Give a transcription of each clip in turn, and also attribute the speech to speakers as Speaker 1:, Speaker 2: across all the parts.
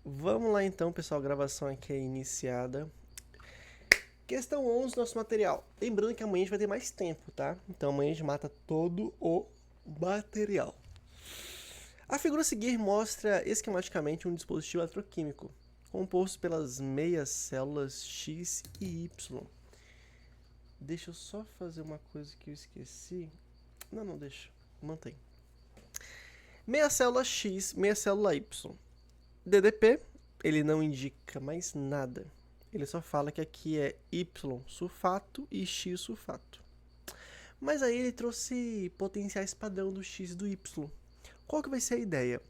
Speaker 1: Vamos lá então, pessoal, a gravação aqui é iniciada. Questão 11 do nosso material. Lembrando que amanhã a gente vai ter mais tempo, tá? Então amanhã a gente mata todo o material. A figura a seguir mostra esquematicamente um dispositivo eletroquímico, composto pelas meias células X e Y. Deixa eu só fazer uma coisa que eu esqueci. Não, deixa. Mantém. Meia célula X, meia célula Y. DDP, ele não indica mais nada. Ele só fala que aqui é Y sulfato e X sulfato. Mas aí ele trouxe potenciais padrão do X e do Y. Qual que vai ser a ideia?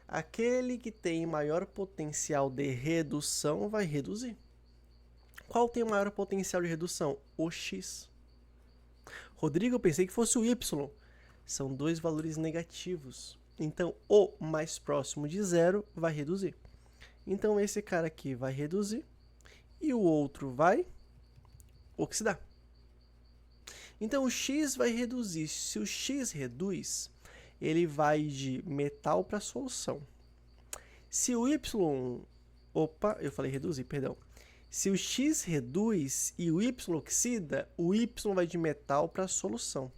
Speaker 1: Aquele que tem maior potencial de redução vai reduzir. Qual tem o maior potencial de redução? O X. Rodrigo, eu pensei que fosse o Y. São dois valores negativos. Então, o mais próximo de zero vai reduzir. Então, esse cara aqui vai reduzir e o outro vai oxidar. Então, o X vai reduzir. Se o X reduz, ele vai de metal para solução. Se o Y... Opa, eu falei reduzir, perdão. Se o X reduz e o Y oxida, o Y vai de metal para solução.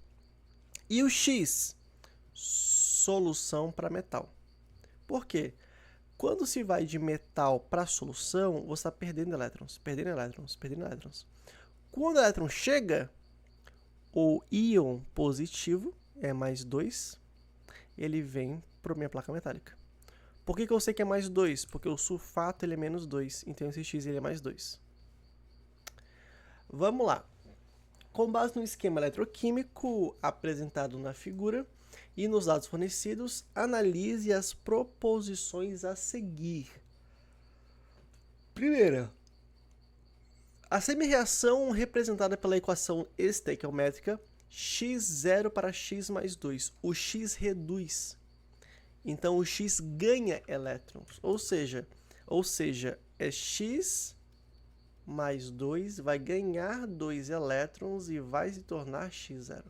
Speaker 1: E o X, solução para metal. Por quê? Quando se vai de metal para solução, você está perdendo elétrons, perdendo elétrons, perdendo elétrons. Quando o elétron chega, o íon positivo é mais 2, ele vem para a minha placa metálica. Por que eu sei que é mais 2? Porque o sulfato ele é menos 2, então esse X ele é mais 2. Vamos lá. Com base no esquema eletroquímico apresentado na figura e nos dados fornecidos, analise as proposições a seguir. Primeira, a semirreação representada pela equação estequiométrica x0 para x mais 2. O x reduz. Então o x ganha elétrons. Ou seja, é x mais 2 vai ganhar 2 elétrons e vai se tornar x0.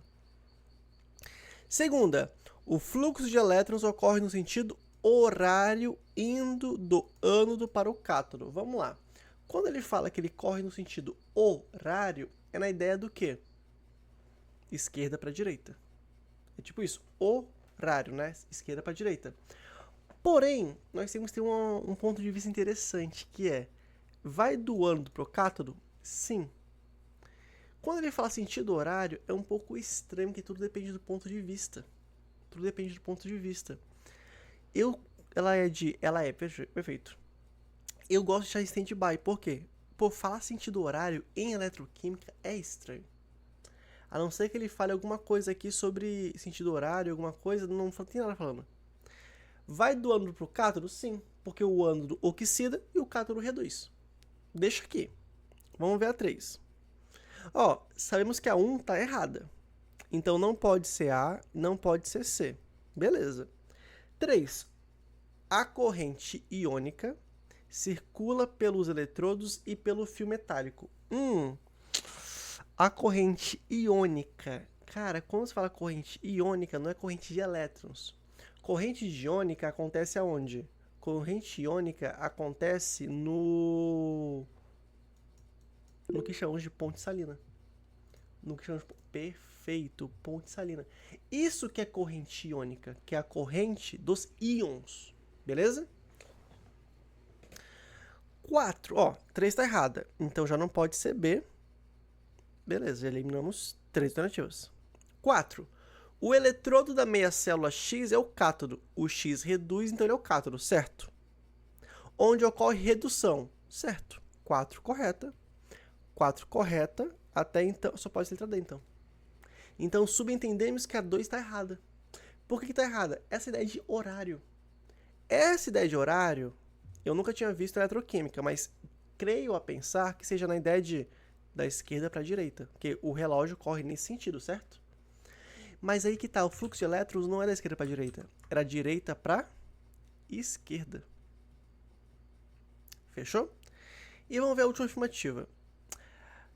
Speaker 1: Segunda, o fluxo de elétrons ocorre no sentido horário indo do ânodo para o cátodo. Vamos lá. Quando ele fala que ele corre no sentido horário, é na ideia do quê? Esquerda para direita. É tipo isso, horário, né? Esquerda para direita. Porém, nós temos que ter um ponto de vista interessante, que é, vai do ânodo para o cátodo? Sim. Quando ele fala sentido horário, é um pouco estranho, porque tudo depende do ponto de vista. Tudo depende do ponto de vista. Ela é, perfeito. Eu gosto de deixar em stand-by, por quê? Por falar sentido horário em eletroquímica é estranho. A não ser que ele fale alguma coisa aqui sobre sentido horário, alguma coisa, não tem nada falando. Vai do ânodo pro cátodo? Sim, porque o ânodo oxida e o cátodo reduz. Deixa aqui. Vamos ver a 3. Ó, sabemos que a 1 tá errada. Então não pode ser A, não pode ser C. Beleza. 3. A corrente iônica circula pelos eletrodos e pelo fio metálico. A corrente iônica. Cara, quando você fala corrente iônica, não é corrente de elétrons. Corrente iônica acontece aonde? Corrente iônica acontece no que chamamos de ponte salina. No que chamamos de perfeito, ponte salina. Isso que é corrente iônica, que é a corrente dos íons. Beleza? 4, ó, 3 tá errada, então já não pode ser B. Beleza, eliminamos 3 alternativas. 4. O eletrodo da meia célula X é o cátodo. O X reduz, então ele é o cátodo, certo? Onde ocorre redução, certo? 4 correta. 4 correta, até então, só pode ser letra D, então. Então subentendemos que a 2 está errada. Por que está errada? Essa ideia de horário. Essa ideia de horário, eu nunca tinha visto em eletroquímica, mas creio a pensar que seja na ideia de da esquerda para a direita, porque o relógio corre nesse sentido, certo? Mas aí que tá, o fluxo de elétrons não é da esquerda para a direita, era da direita para esquerda. Fechou? E vamos ver a última afirmativa.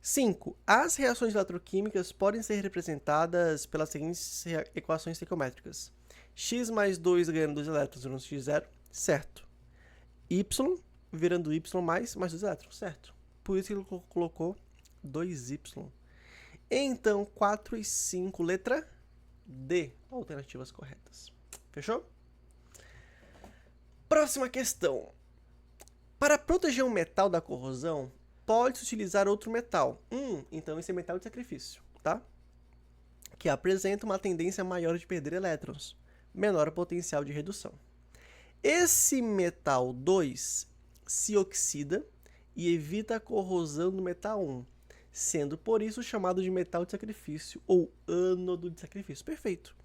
Speaker 1: 5. As reações eletroquímicas podem ser representadas pelas seguintes equações estequiométricas. X mais 2 ganhando 2 elétrons no x0, certo. Y, virando Y mais 2 elétrons, certo? Por isso que ele colocou 2Y. Então, 4 e 5, letra D, alternativas corretas. Fechou? Próxima questão. Para proteger um metal da corrosão, pode-se utilizar outro metal. Então esse é metal de sacrifício, tá? Que apresenta uma tendência maior de perder elétrons, menor potencial de redução. Esse metal 2 se oxida e evita a corrosão do metal 1, sendo por isso chamado de metal de sacrifício ou ânodo de sacrifício. Perfeito.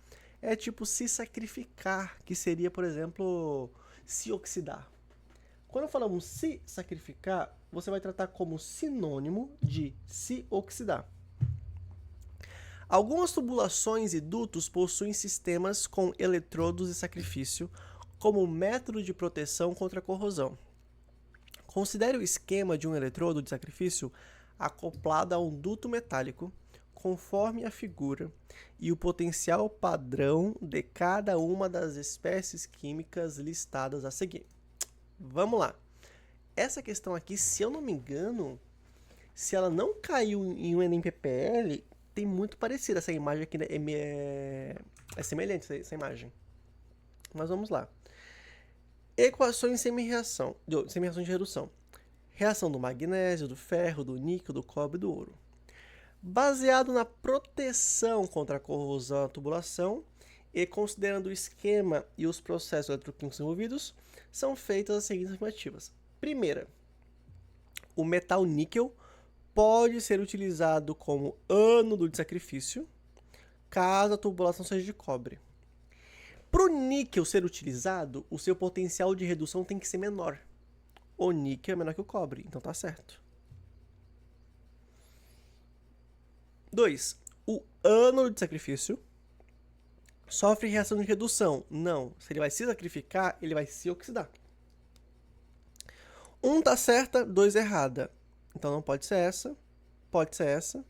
Speaker 1: É tipo se sacrificar, que seria, por exemplo, se oxidar. Quando falamos se sacrificar, você vai tratar como sinônimo de se oxidar. Algumas tubulações e dutos possuem sistemas com eletrodos de sacrifício como método de proteção contra a corrosão. Considere o esquema de um eletrodo de sacrifício acoplado a um duto metálico, conforme a figura, e o potencial padrão de cada uma das espécies químicas listadas a seguir. Vamos lá. Essa questão aqui, se eu não me engano, se ela não caiu em um NPPL, tem muito parecida. Essa imagem aqui é semelhante, essa imagem. Mas vamos lá. Equações semi-reação de redução. Reação do magnésio, do ferro, do níquel, do cobre e do ouro. Baseado na proteção contra a corrosão da tubulação e considerando o esquema e os processos eletroquímicos envolvidos, são feitas as seguintes afirmativas. Primeira, o metal níquel pode ser utilizado como ânodo de sacrifício, caso a tubulação seja de cobre. Para o níquel ser utilizado, o seu potencial de redução tem que ser menor. O níquel é menor que o cobre, então tá certo. 2. O ânodo de sacrifício sofre reação de redução. Não, se ele vai se sacrificar, ele vai se oxidar. 1 tá certa, 2 errada. Então não pode ser essa, pode ser essa,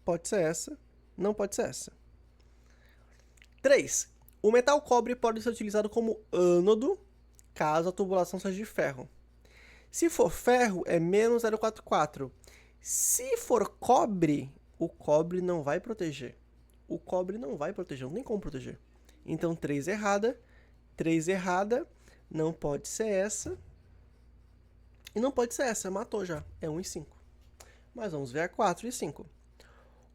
Speaker 1: pode ser essa, não pode ser essa. 3. O metal cobre pode ser utilizado como ânodo, caso a tubulação seja de ferro. Se for ferro, é menos 0,44. Se for cobre, o cobre não vai proteger. O cobre não vai proteger, não tem como proteger. Então, 3 errada, não pode ser essa. E não pode ser essa, matou já, é 1 e 5. Mas vamos ver a 4 e 5.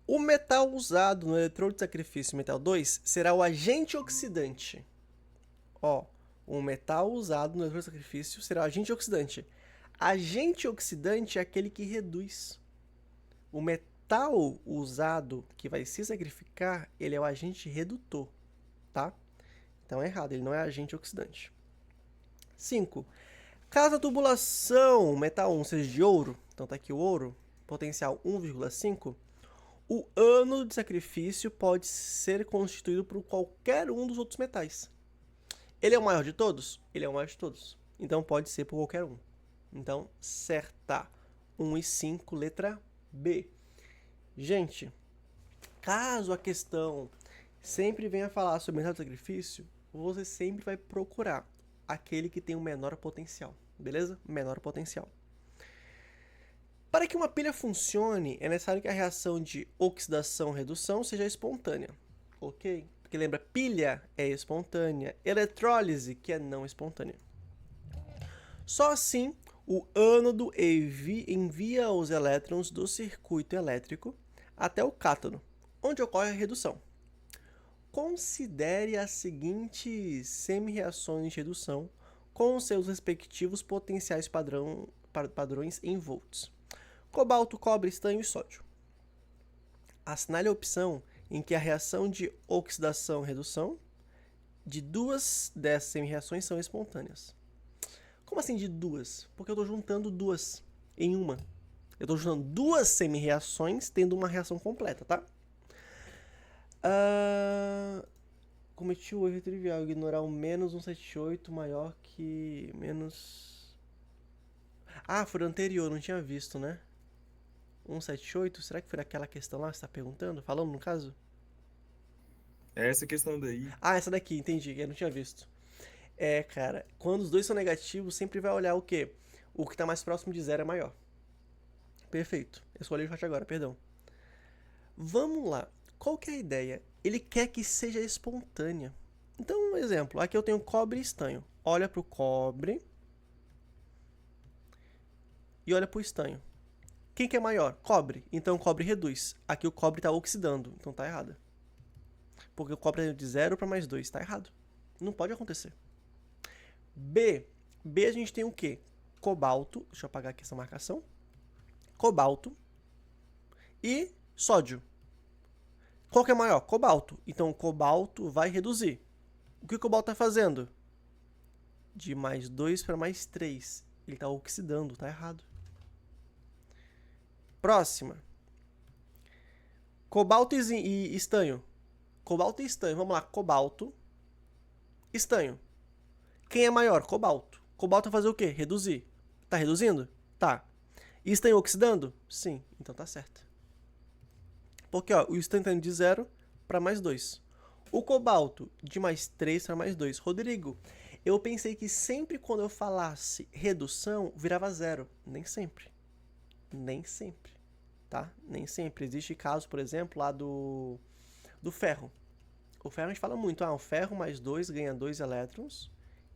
Speaker 1: O metal usado no eletrodo de sacrifício metal 2 será o agente oxidante. Ó, o metal usado no eletrodo de sacrifício será o agente oxidante. Agente oxidante é aquele que reduz. O metal usado que vai se sacrificar, ele é o agente redutor, tá? Então é errado, ele não é agente oxidante. 5. Caso a tubulação metal 1 seja de ouro, então tá aqui o ouro, potencial 1,5, o ânodo de sacrifício pode ser constituído por qualquer um dos outros metais. Ele é o maior de todos? Ele é o maior de todos. Então pode ser por qualquer um. Então, certa. 1 e 5, letra B. Gente, caso a questão sempre venha falar sobre metal de sacrifício, você sempre vai procurar aquele que tem o menor potencial, beleza? Menor potencial. Para que uma pilha funcione, é necessário que a reação de oxidação-redução seja espontânea, ok? Porque lembra, pilha é espontânea, eletrólise que é não espontânea. Só assim, o ânodo envia os elétrons do circuito elétrico até o cátodo, onde ocorre a redução. Considere as seguintes semi-reações de redução com seus respectivos potenciais padrões em volts. Cobalto, cobre, estanho e sódio. Assinale a opção em que a reação de oxidação-redução de duas dessas semi-reações são espontâneas. Como assim de duas? Porque eu estou juntando duas em uma. Eu estou juntando duas semi-reações tendo uma reação completa, tá? Cometi o erro trivial, ignorar o menos 178 maior que menos... Ah, foi o anterior, não tinha visto, né? 178, será que foi aquela questão lá que você está perguntando? Falando no caso?
Speaker 2: É essa questão daí.
Speaker 1: Ah, essa daqui, entendi, eu não tinha visto. É, cara, quando os dois são negativos, sempre vai olhar o quê? O que tá mais próximo de zero é maior. Perfeito. Eu escolhi o chat agora, perdão. Vamos lá. Qual que é a ideia? Ele quer que seja espontânea. Então, um exemplo. Aqui eu tenho cobre e estanho. Olha pro cobre e olha pro estanho. Quem que é maior? Cobre. Então o cobre reduz. Aqui o cobre está oxidando. Então tá errado. Porque o cobre é de 0 para mais 2. Tá errado. Não pode acontecer. B. B a gente tem o quê? Cobalto. Deixa eu apagar aqui essa marcação. Cobalto e sódio. Qual que é maior? Cobalto. Então o cobalto vai reduzir. O que o cobalto está fazendo? De mais 2 para mais 3. Ele está oxidando. Tá errado. Próxima. Cobalto e estanho. Cobalto e estanho. Vamos lá. Cobalto. Estanho. Quem é maior? Cobalto. Cobalto vai fazer o quê? Reduzir. Tá reduzindo? Tá. E estanho oxidando? Sim. Então tá certo. Porque ó, o estanho tá indo de 0 para mais 2. O cobalto de mais 3 para mais 2. Rodrigo, eu pensei que sempre quando eu falasse redução, virava 0. Nem sempre. Nem sempre. Tá? Nem sempre. Existe caso, por exemplo, lá do ferro. O ferro a gente fala muito. O ferro mais 2 ganha 2 elétrons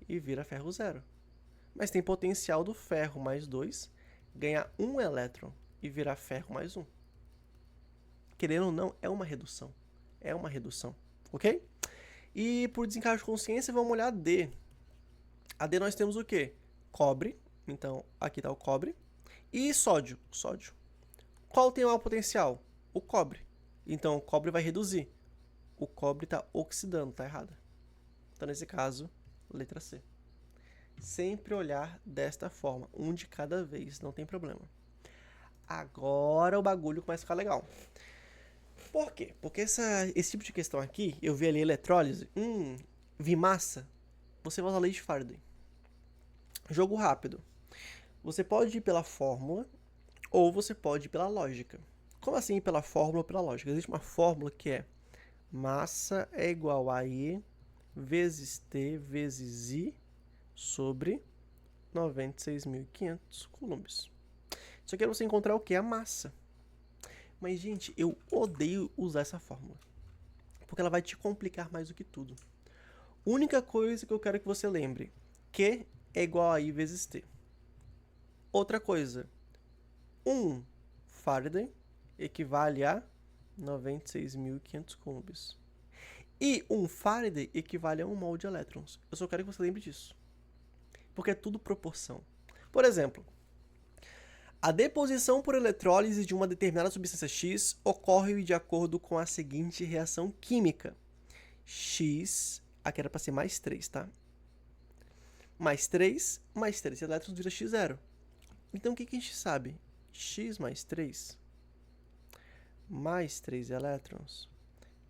Speaker 1: e vira ferro 0. Mas tem potencial do ferro mais 2 ganhar 1 elétron e virar ferro mais 1. Querendo ou não, é uma redução. É uma redução, ok? E por desencargo de consciência, vamos olhar a D. A D nós temos o quê? Cobre. Então, aqui está o cobre. E sódio. Sódio. Qual tem o maior potencial? O cobre. Então, o cobre vai reduzir. O cobre está oxidando, está errado. Então, nesse caso, letra C. Sempre olhar desta forma, um de cada vez, não tem problema. Agora o bagulho começa a ficar legal. Por quê? Porque esse tipo de questão aqui, eu vi ali eletrólise, vi massa, você vai usar lei de Faraday. Jogo rápido. Você pode ir pela fórmula ou você pode ir pela lógica. Como assim ir pela fórmula ou pela lógica? Existe uma fórmula que é massa é igual a E vezes T vezes I sobre 96.500 coulombs. Só que você encontrar o que? A massa. Mas, gente, eu odeio usar essa fórmula. Porque ela vai te complicar mais do que tudo. Única coisa que eu quero que você lembre. Q é igual a I vezes T. Outra coisa. 1 Faraday equivale a 96.500 coulombs. E 1 Faraday equivale a 1 mol de elétrons. Eu só quero que você lembre disso. Porque é tudo proporção. Por exemplo, a deposição por eletrólise de uma determinada substância X ocorre de acordo com a seguinte reação química. X, aqui era para ser mais 3, tá? Mais 3 elétrons vira X0. Então o que a gente sabe? X mais 3 elétrons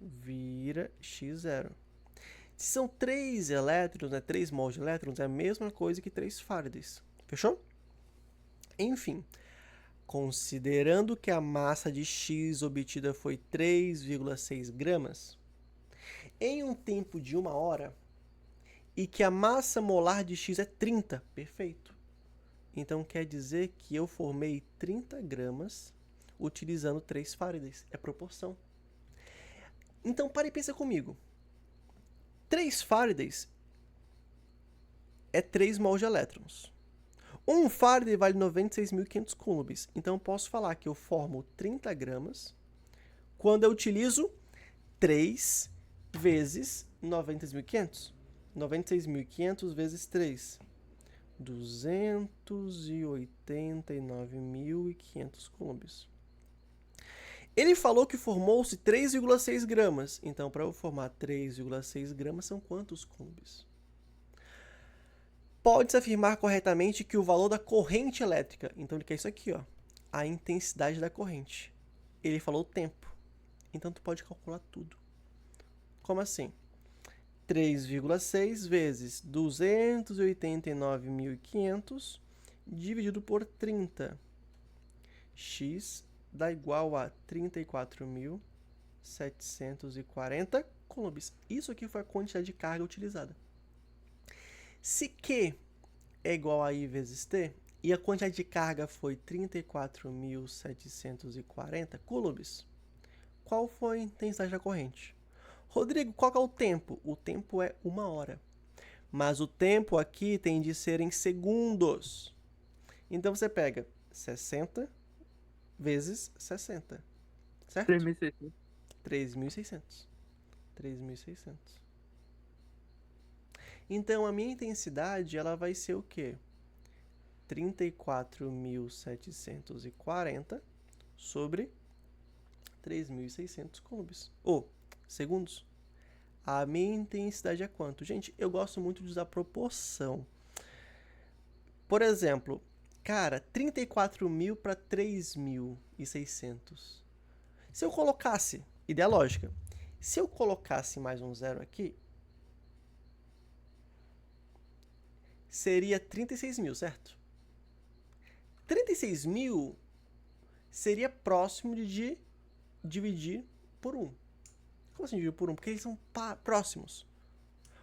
Speaker 1: vira X0. Se são 3 elétrons, 3 mols de elétrons, é a mesma coisa que 3 Faradays. Fechou? Enfim, considerando que a massa de X obtida foi 3,6 gramas, em um tempo de 1 hora, e que a massa molar de X é 30, perfeito. Então quer dizer que eu formei 30 gramas utilizando 3 Faradays. É proporção. Então para e pensa comigo. 3 Faradays é 3 mols de elétrons. 1 Faraday vale 96.500 coulombs. Então eu posso falar que eu formo 30 gramas quando eu utilizo 3 vezes 96.500. 96.500 vezes 3. 289.500 coulombs. Ele falou que formou-se 3,6 gramas. Então, para eu formar 3,6 gramas, são quantos coulombs? Pode-se afirmar corretamente que o valor da corrente elétrica, então ele quer isso aqui, ó, a intensidade da corrente. Ele falou o tempo. Então, tu pode calcular tudo. Como assim? 3,6 vezes 289.500 dividido por 30. X dá igual a 34.740 coulombs. Isso aqui foi a quantidade de carga utilizada. Se Q é igual a I vezes T, e a quantidade de carga foi 34.740 coulombs, qual foi a intensidade da corrente? Rodrigo, qual que é o tempo? O tempo é 1 hora. Mas o tempo aqui tem de ser em segundos. Então você pega 60 vezes 60, certo?
Speaker 2: 3.600.
Speaker 1: 3.600. 3.600. Então a minha intensidade ela vai ser o quê? 34.740 sobre 3.600 coulombs. Ou segundos. A minha intensidade é quanto? Gente, eu gosto muito de usar proporção. Por exemplo, cara, 34.000 para 3.600. Se eu colocasse, ideia lógica, se eu colocasse mais um zero aqui, seria 36.000, certo? 36.000 seria próximo de dividir por 1. Como assim dividir por 1? Porque eles são próximos.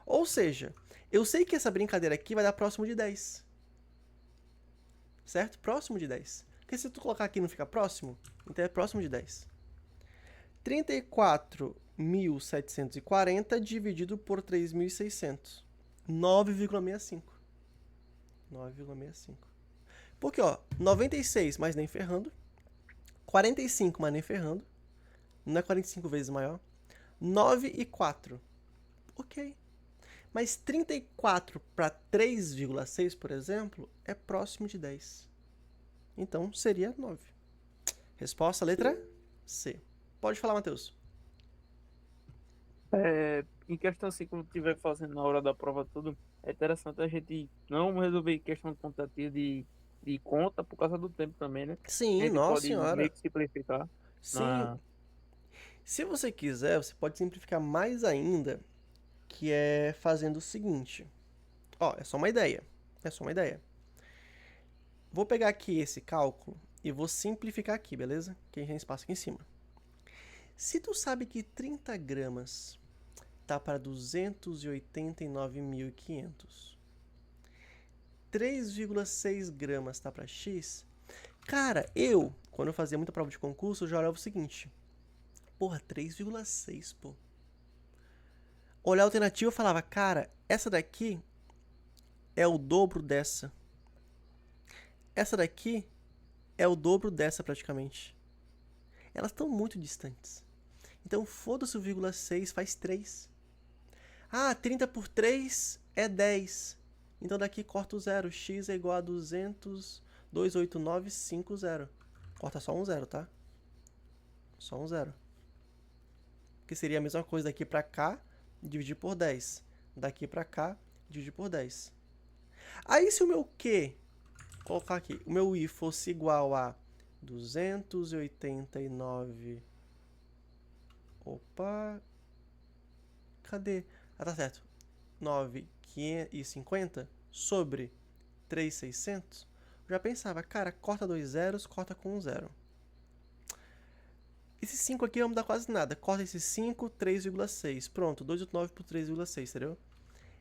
Speaker 1: Ou seja, eu sei que essa brincadeira aqui vai dar próximo de 10. Certo? Próximo de 10. Porque se tu colocar aqui não fica próximo, então é próximo de 10. 34.740 dividido por 3.600. 9,65. 9,65. Porque, ó, 96, mas nem ferrando. 45, mas nem ferrando. Não é 45 vezes maior. 9 e 4. Ok. Mas 34 para 3,6, por exemplo, é próximo de 10. Então, seria 9. Resposta, letra C. Pode falar, Matheus.
Speaker 2: Em questão assim, quando estiver fazendo na hora da prova tudo, é interessante a gente não resolver questão quantitativa de conta por causa do tempo também, né? A
Speaker 1: Sim,
Speaker 2: gente
Speaker 1: nossa
Speaker 2: pode
Speaker 1: senhora.
Speaker 2: meio que simplificar
Speaker 1: Sim.
Speaker 2: na.
Speaker 1: Se você quiser, você pode simplificar mais ainda, que é fazendo o seguinte. Ó, é só uma ideia. É só uma ideia. Vou pegar aqui esse cálculo e vou simplificar aqui, beleza? Que a gente tem espaço aqui em cima. Se tu sabe que 30 gramas tá para 289.500, 3,6 gramas tá para X, cara, quando eu fazia muita prova de concurso, eu já olhava o seguinte. Porra, 3,6, pô. Olhar a alternativa, eu falava, cara, essa daqui é o dobro dessa. Essa daqui é o dobro dessa praticamente. Elas estão muito distantes. Então foda-se o vírgula 6 faz 3. Ah, 30 por 3 é 10. Então daqui corta o zero. X é igual a 289,50. Corta só um zero, tá? Só um zero. Que seria a mesma coisa daqui pra cá, dividir por 10. Daqui pra cá, dividir por 10. Aí se o meu Q, colocar aqui, o meu I fosse igual a 289... Opa... Cadê? Ah, tá certo. 9.550 sobre 3.600. Já pensava, cara, corta 2 zeros, corta com 1 zero. Esse 5 aqui não dá quase nada. Corta esse 5, 3,6. Pronto, 289 por 3,6, entendeu?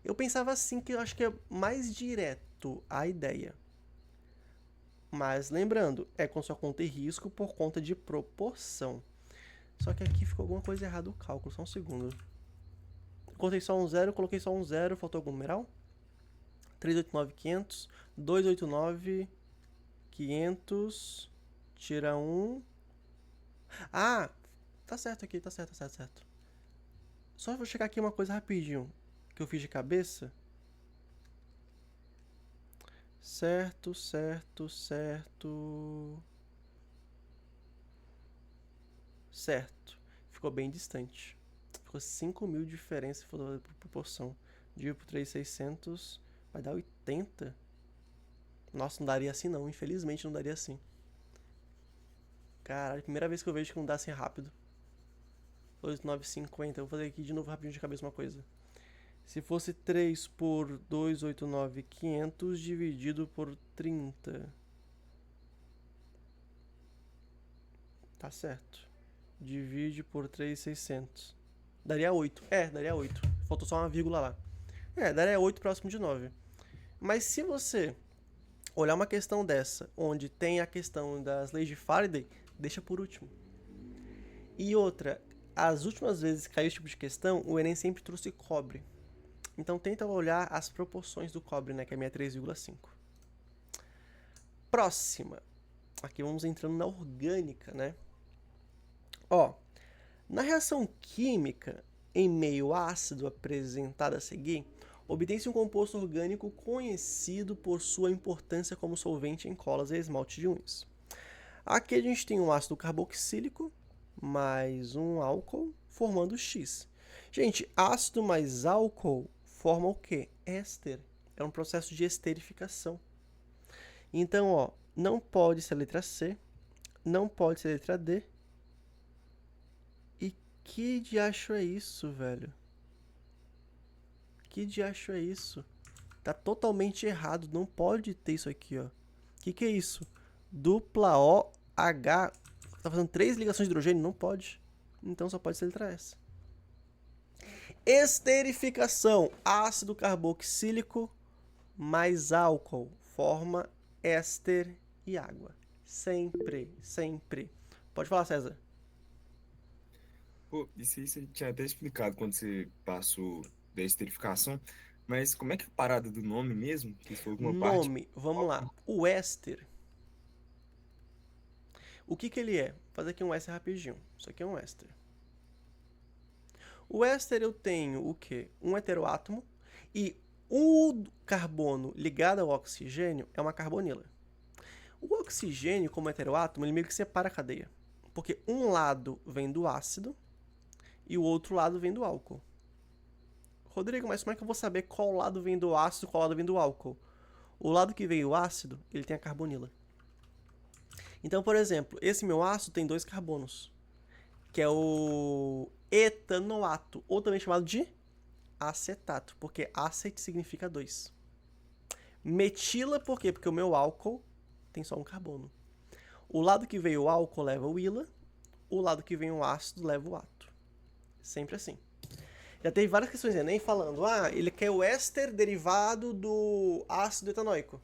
Speaker 1: Eu pensava assim, que eu acho que é mais direto a ideia. Mas lembrando, é com sua conta e risco por conta de proporção. Só que aqui ficou alguma coisa errada o cálculo, só um segundo. Cortei só um zero, coloquei só um zero, faltou algum numeral? 389.500, 289.500, tira 1. Ah, tá certo aqui, tá certo, tá certo, tá certo. Só vou checar aqui uma coisa rapidinho, que eu fiz de cabeça. Certo, certo, certo. Certo. Ficou bem distante. Ficou 5.000 de diferença por proporção. Dividido por 3.600, vai dar 80. Nossa, não daria assim não. Infelizmente não daria assim. Caralho, primeira vez que eu vejo que não dá assim rápido. 2.950. Vou fazer aqui de novo rapidinho de cabeça uma coisa. Se fosse 3 por 289.500 dividido por 30. Tá certo. Divide por 3.600. Daria 8. É, daria 8. Faltou só uma vírgula lá. É, daria 8 próximo de 9. Mas se você olhar uma questão dessa, onde tem a questão das leis de Faraday, deixa por último. E outra, as últimas vezes que caiu esse tipo de questão, o Enem sempre trouxe cobre. Então tenta olhar as proporções do cobre, né, que é 63,5. Próxima. Aqui vamos entrando na orgânica, né? Ó, na reação química em meio ácido apresentada a seguir, obtém-se um composto orgânico conhecido por sua importância como solvente em colas e esmalte de unhas. Aqui a gente tem um ácido carboxílico mais um álcool formando X. Gente, ácido mais álcool forma o quê? Éster. É um processo de esterificação. Então, ó, não pode ser a letra C, não pode ser a letra D. E que diacho é isso, velho? Que diacho é isso? Tá totalmente errado, não pode ter isso aqui, ó. Que é isso? Dupla OH. Tá fazendo 3 ligações de hidrogênio? Não pode. Então só pode ser a letra S. Esterificação. Ácido carboxílico mais álcool forma éster e água. Sempre, sempre. Pode falar, César.
Speaker 3: Pô, isso aí você tinha até explicado quando você passou da esterificação, mas como é que é a parada do nome mesmo? Que você falou que uma parte.
Speaker 1: Nome, vamos lá. O éster. O que ele é? Vou fazer aqui um éster rapidinho. Isso aqui é um éster. O éster eu tenho o quê? Um heteroátomo e o carbono ligado ao oxigênio é uma carbonila. O oxigênio, como heteroátomo, ele meio que separa a cadeia. Porque um lado vem do ácido e o outro lado vem do álcool. Rodrigo, mas como é que eu vou saber qual lado vem do ácido e qual lado vem do álcool? O lado que vem do ácido, ele tem a carbonila. Então, por exemplo, esse meu ácido tem 2 carbonos, que é o etanoato, ou também chamado de acetato, porque acet significa 2. Metila, por quê? Porque o meu álcool tem só um carbono. O lado que veio o álcool leva o ila, o lado que vem o ácido leva o ato. Sempre assim. Já teve várias questões do Enem falando, ele quer o éster derivado do ácido etanoico.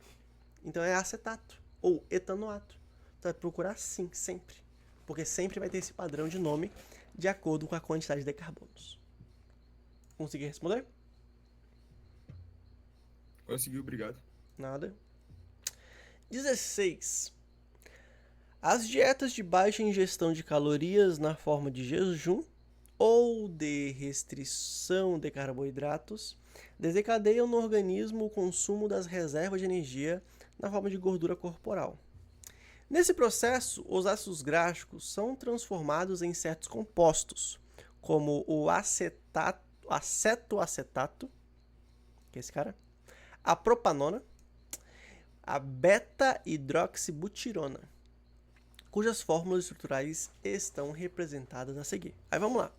Speaker 1: Então é acetato, ou etanoato. Então vai procurar assim, sempre. Porque sempre vai ter esse padrão de nome de acordo com a quantidade de carbonos. Consegui responder?
Speaker 3: Conseguiu, obrigado.
Speaker 1: Nada. 16. As dietas de baixa ingestão de calorias na forma de jejum ou de restrição de carboidratos desencadeiam no organismo o consumo das reservas de energia na forma de gordura corporal. Nesse processo, os ácidos graxos são transformados em certos compostos, como o acetoacetato, que é esse cara, a propanona, a beta-hidroxibutirona, cujas fórmulas estruturais estão representadas a seguir. Aí vamos lá.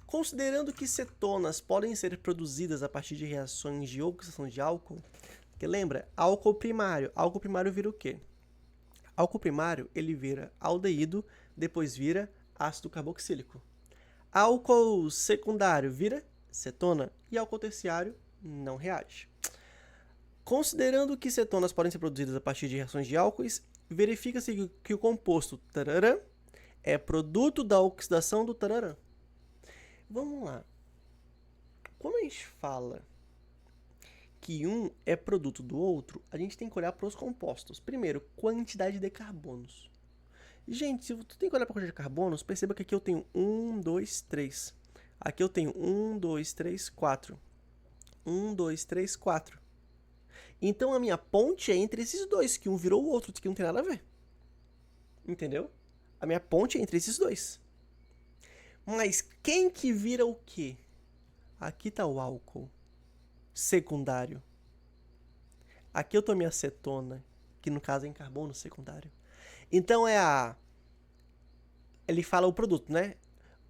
Speaker 1: Considerando que cetonas podem ser produzidas a partir de reações de oxidação de álcool, porque lembra, álcool primário vira o quê? Álcool primário, ele vira aldeído, depois vira ácido carboxílico. Álcool secundário vira cetona e álcool terciário não reage. Considerando que cetonas podem ser produzidas a partir de reações de álcoois, verifica-se que o composto tararã é produto da oxidação do tararã. Vamos lá. Quando a gente fala que um é produto do outro, a gente tem que olhar para os compostos. Primeiro, quantidade de carbonos. Gente, se tu tem que olhar para a quantidade de carbonos, perceba que aqui eu tenho 1, 2, 3. Aqui eu tenho 1, 2, 3, 4. 1, 2, 3, 4. Então a minha ponte é entre esses dois, que um virou o outro, que não tem nada a ver. Entendeu? A minha ponte é entre esses dois. Mas quem que vira o quê? Aqui tá o álcool secundário. Aqui eu tomei acetona, que no caso é em carbono secundário. Então ele fala o produto, né?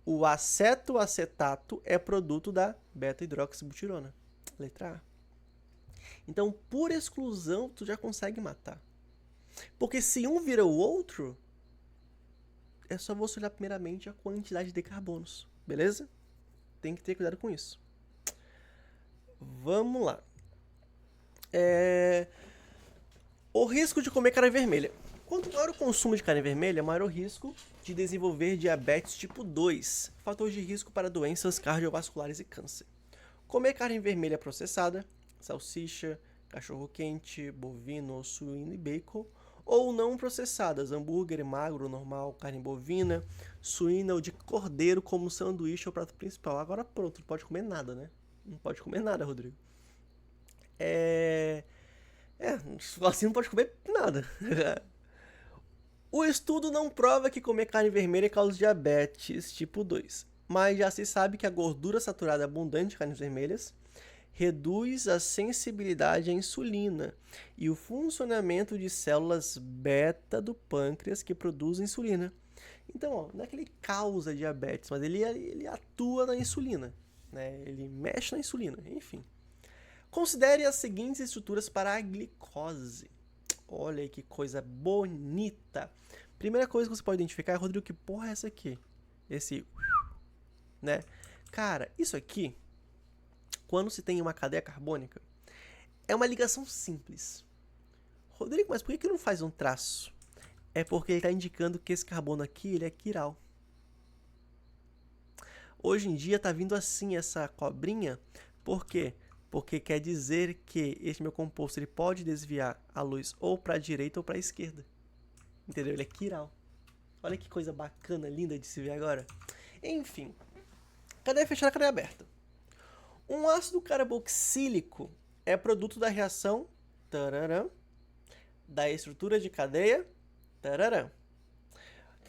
Speaker 1: O acetoacetato é produto da beta-hidroxibutirona. Letra A. Então, por exclusão, tu já consegue matar. Porque se um vira o outro, é só você olhar primeiramente a quantidade de carbonos, beleza? Tem que ter cuidado com isso. Vamos lá. O risco de comer carne vermelha. Quanto maior o consumo de carne vermelha, maior o risco de desenvolver diabetes tipo 2, fator de risco para doenças cardiovasculares e câncer. Comer carne vermelha processada, salsicha, cachorro-quente, bovino, suíno e bacon, ou não processadas, hambúrguer magro, normal, carne bovina, suína ou de cordeiro como sanduíche ou prato principal. Agora pronto, não pode comer nada, né? Não pode comer nada, Rodrigo. Assim não pode comer nada. O estudo não prova que comer carne vermelha causa diabetes tipo 2, mas já se sabe que a gordura saturada abundante de carnes vermelhas reduz a sensibilidade à insulina e o funcionamento de células beta do pâncreas que produzem insulina. Então, ó, não é que ele causa diabetes, mas ele atua na insulina, né? Ele mexe na insulina, enfim. Considere as seguintes estruturas para a glicose. Olha aí que coisa bonita. Primeira coisa que você pode identificar é, Rodrigo, que porra é essa aqui? Esse, né? Cara, isso aqui, quando se tem uma cadeia carbônica, é uma ligação simples. Rodrigo, mas por que não faz um traço? É porque ele está indicando que esse carbono aqui, ele é quiral. Hoje em dia está vindo assim essa cobrinha, por quê? Porque quer dizer que esse meu composto ele pode desviar a luz ou para a direita ou para a esquerda. Entendeu? Ele é quiral. Olha que coisa bacana, linda de se ver agora. Enfim, cadeia fechada, cadeia aberta. Um ácido carboxílico é produto da reação tararã, da estrutura de cadeia tararã.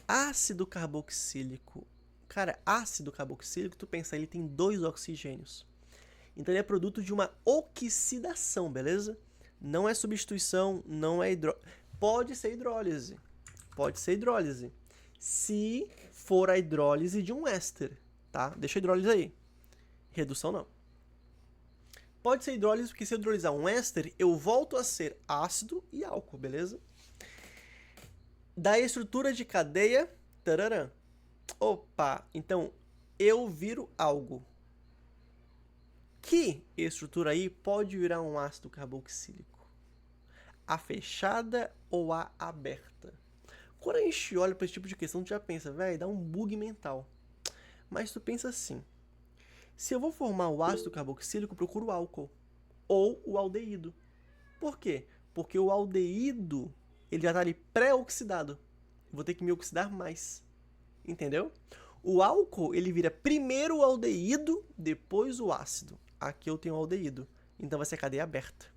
Speaker 1: Ácido carboxílico. Cara, ácido carboxílico, tu pensa, ele tem 2 oxigênios. Então ele é produto de uma oxidação, beleza? Não é substituição, não é hidrólise. Pode ser hidrólise. Pode ser hidrólise. Se for a hidrólise de um éster, tá? Deixa a hidrólise aí. Redução não. Pode ser hidrólise porque se eu hidrolisar um éster, eu volto a ser ácido e álcool, beleza? Da estrutura de cadeia, tararã. Opa, então eu viro algo. Que estrutura aí pode virar um ácido carboxílico? A fechada ou a aberta? Quando a gente olha para esse tipo de questão, tu já pensa, velho, dá um bug mental. Mas tu pensa assim, se eu vou formar o ácido carboxílico, procuro o álcool ou o aldeído. Por quê? Porque o aldeído, ele já está ali pré-oxidado. Vou ter que me oxidar mais. Entendeu? O álcool, ele vira primeiro o aldeído, depois o ácido. Aqui eu tenho o aldeído. Então vai ser cadeia aberta.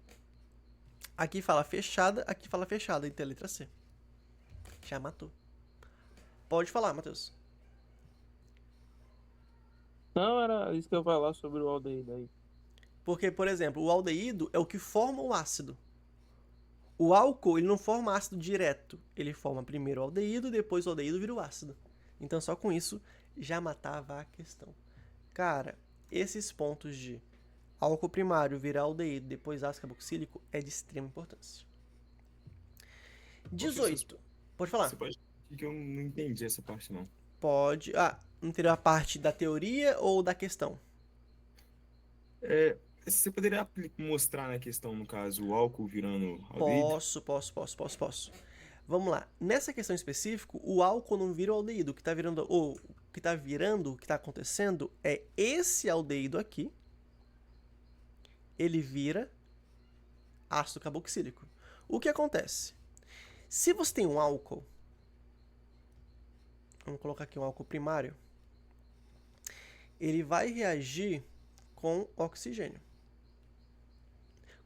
Speaker 1: Aqui fala fechada, aqui fala fechada. Então é a letra C. Já matou. Pode falar, Matheus.
Speaker 2: Não, era isso que eu ia falar sobre o aldeído aí.
Speaker 1: Porque, por exemplo, o aldeído é o que forma o ácido. O álcool, ele não forma ácido direto. Ele forma primeiro o aldeído, depois o aldeído vira o ácido. Então só com isso já matava a questão. Cara, esses pontos de álcool primário virar aldeído, depois ácido carboxílico, é de extrema importância. 18. Pode falar.
Speaker 3: Você pode dizer que eu não entendi essa parte, não.
Speaker 1: Pode. Ah, não teria a parte da teoria ou da questão?
Speaker 3: Você poderia mostrar na questão, no caso, o álcool virando aldeído?
Speaker 1: Posso. Vamos lá. Nessa questão específica, o álcool não vira o aldeído. O que está virando, o que está acontecendo é esse aldeído aqui. Ele vira ácido carboxílico. O que acontece? Se você tem um álcool, vamos colocar aqui um álcool primário, ele vai reagir com oxigênio.